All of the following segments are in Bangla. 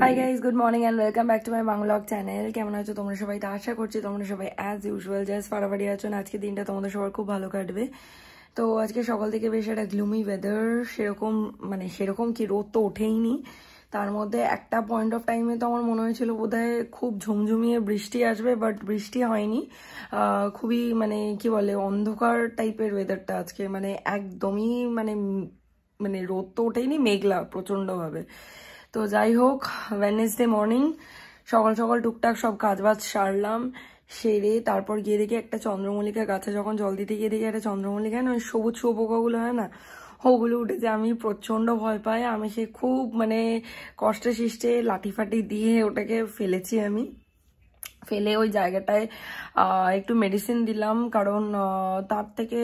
High guys, good morning and welcome back to my vlog channel. কেমন আছো তোমরা সবাই? তো আশা করছি তোমরা সবাই অ্যাজ ইউজুয়াল জাস্ট ফাড়াফাড়ি আছো। আজকে দিনটা তোমাদের সবার খুব ভালো কাটবে। তো আজকে সকাল থেকে বেশ একটা গ্লুমি ওয়েদার, সেরকম কি রোদ তো ওঠেইনি। তার মধ্যে একটা পয়েন্ট অফ টাইমে তো আমার মনে হয়েছিল বোধহয় খুব ঝুমঝুমিয়ে বৃষ্টি আসবে, বাট বৃষ্টি হয়নি। খুবই কি বলে অন্ধকার টাইপের ওয়েদারটা আজকে, একদমই রোদ তো ওঠেইনি, মেঘলা প্রচন্ডভাবে। তো যাই হোক, ওয়েডনেসডে মর্নিং সকাল সকাল টুকটাক সব কাজবাজ সারলাম, সেরে তারপর গিয়ে দেখি একটা চন্দ্রমল্লিকা গাছে যখন জল দিতে গিয়ে দেখি একটা চন্দ্রমল্লিকা না, ওই সবুজ শুয়োপোকাগুলো হয় না, ওগুলো উঠেছে। আমি প্রচন্ড ভয় পাই। আমি সে খুব কষ্টে শিষ্টে লাঠি ফাটি দিয়ে ওটাকে ফেলেছি। আমি ফেলে ওই জায়গাটায় একটু মেডিসিন দিলাম, কারণ তার থেকে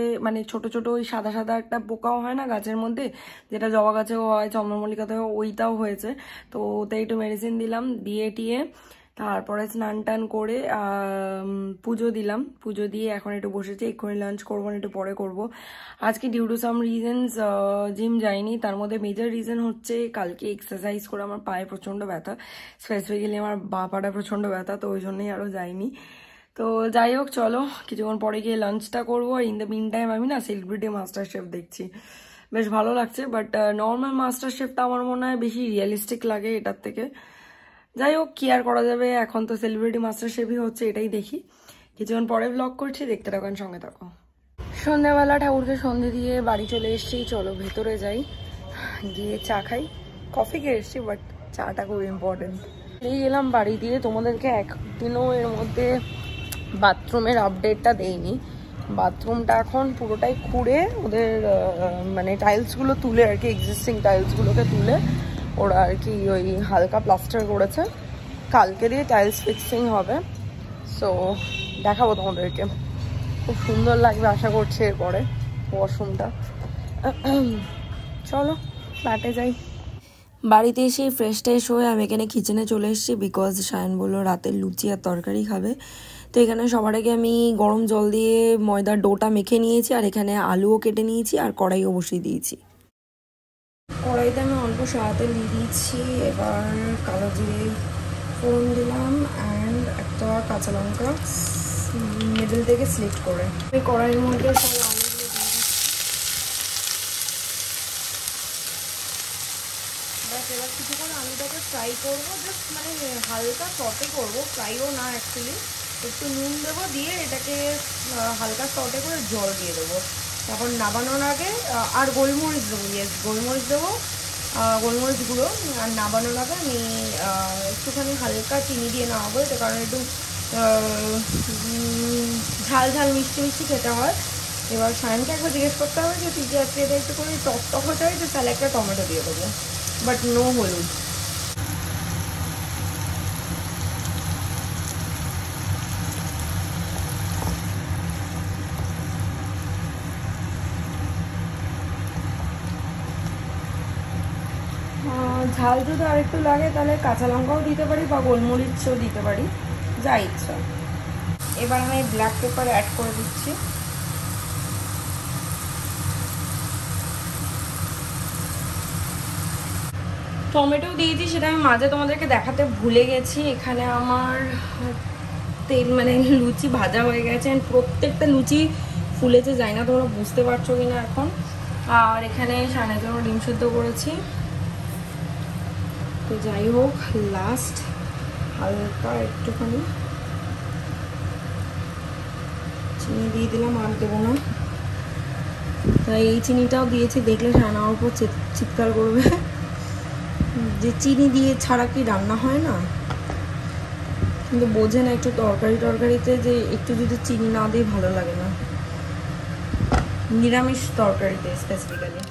ছোট ছোট ওই সাদা সাদা একটা পোকাও হয় না গাছের মধ্যে, যেটা জবা গাছেও হয়, চন্দ্রমল্লিকাতেও ওইটাও হয়েছে। তো ওতে একটু মেডিসিন দিলাম, দিয়ে টিয়ে তারপরে স্নান টান করে পুজো দিলাম। পুজো দিয়ে এখন একটু বসেছি, এক্ষুনি লাঞ্চ করবো না, একটু পরে করব। আজকে due to some reasons gym যাইনি। তার মধ্যে মেজর রিজন হচ্ছে কালকে এক্সারসাইজ করে আমার পায়ে প্রচন্ড ব্যথা, স্পেসিফিক্যালি আমার বাঁ পাটা প্রচন্ড ব্যথা, তো ওই জন্যই আরো যাইনি। তো যাই হোক, চলো কিছুক্ষণ পরে গিয়ে লাঞ্চটা করবো। আর ইন দ্য মিন টাইম আমি না সেলিব্রিটি মাস্টার শেফ দেখছি, বেশ ভালো লাগছে। বাট নর্মাল মাস্টার শেফটা আমার মনে হয় বেশি রিয়েলিস্টিক লাগে এটার থেকে। যাই হোক, কি আর করা যাবে, এখন তো সেলিব্রিটি মাস্টার শেফই হচ্ছে, এটাই দেখি। কিছুক্ষণ পরে ব্লগ করছি, দেখতে থাকো, সঙ্গে থাকো। সন্ধ্যাবেলা ঠাকুরকে সন্ধে দিয়ে বাড়ি চলে এসেছি। চলো ভেতরে যাই, গিয়ে চা খাই। কফি খেয়ে এসেছি, বাট চাটা খুব ইম্পর্টেন্ট। এই গেলাম বাড়ি দিয়ে। তোমাদেরকে একদিনও এর মধ্যে বাথরুমের আপডেটটা দেইনি। বাথরুমটা এখন পুরোটাই খুঁড়ে ওদের টাইলসগুলো তুলে আর কি, এক্সিস্টিং টাইলসগুলোকে তুলে ওরা আর কি ওই হালকা প্লাস্টার করেছে। কালকে দিয়ে টাইলস ফিক্সিং হবে। সো দেখাবো তোমাদেরকে, খুব সুন্দর লাগবে আশা করছি এরপরে ওয়াশরুমটা। চলো ফ্ল্যাটে যাই। বাড়িতে এসে ফ্রেশ ট্রেশ হয়ে আমি এখানে কিচেনে চলে এসেছি, বিকজ সায়ন বললো রাতের লুচি আর তরকারি খাবে। তো এখানে সবার আগে আমি গরম জল দিয়ে ময়দার ডোটা মেখে নিয়েছি, আর এখানে আলুও কেটে নিয়েছি, আর কড়াইও বসিয়ে দিয়েছি। কড়াইতে আমি অল্প সাদা তেল দিয়ে দিয়েছি। এবার কালো জিরে ফোড়ন দিলাম, অ্যান্ড একটা কাঁচা লঙ্কা মিডল থেকে স্লিট করে এই কড়াইয়ের মধ্যে সব আলুগুলো দিয়ে দিচ্ছি। বাস এবার কিছুক্ষণ আলুটাকে ফ্রাই করবো, জাস্ট হালকা সটে করবো, ফ্রাইও না অ্যাকচুয়ালি। একটু নুন দেবো, দিয়ে এটাকে হালকা সটে করে জল দিয়ে দেবো। তখন নাবানোর আগে আর গোলমরিচ দেবো, গোলমরিচ দেবো, গোলমরিচ গুঁড়ো। আর নাবানোর আগে আমি একটুখানি হালকা চিনি দিয়ে নামাবো, এটা কারণ একটু ঝাল ঝাল মিষ্টি মিষ্টি খেতে হয়। এবার সায়নকে একবার জিজ্ঞেস করতে হবে যে তুই যে আজকে এটা একটু করে টক টক হতে হয়, তো তাহলে একটা টমেটো দিয়ে দেবো, বাট নো হলুদ। ঝাল যদি আরেকটু লাগে তাহলে কাঁচা লঙ্কাও দিতে পারি বা গোলমরিচও দিতে পারি, যা ইচ্ছা। এবার আমি ব্ল্যাক পেপার অ্যাড করে দিচ্ছি। টমেটো দিয়েছি, সেটা আমি মাঝে তোমাদেরকে দেখাতে ভুলে গেছি। এখানে আমার তেল লুচি ভাজা হয়ে গেছে, প্রত্যেকটা লুচি ফুলেছে, যাই না তোমরা বুঝতে পারছো কিনা এখন। আর এখানে সানের জন্য ডিম সেদ্ধ করেছি। তো যাই হোক, লাস্ট হালকা একটুখানি চিনি দিয়ে দিলাম, আর দেবো না। তাই এই চিনিটাও দিয়েছি, দেখলে সানার উপর চিৎকার করবে যে চিনি দিয়ে ছাড়া কি রান্না হয় না। কিন্তু বোঝে না, একটু তরকারিতে যে একটু যদি চিনি না দিয়ে ভালো লাগে না, নিরামিষ তরকারিতে স্পেসিফিক্যালি।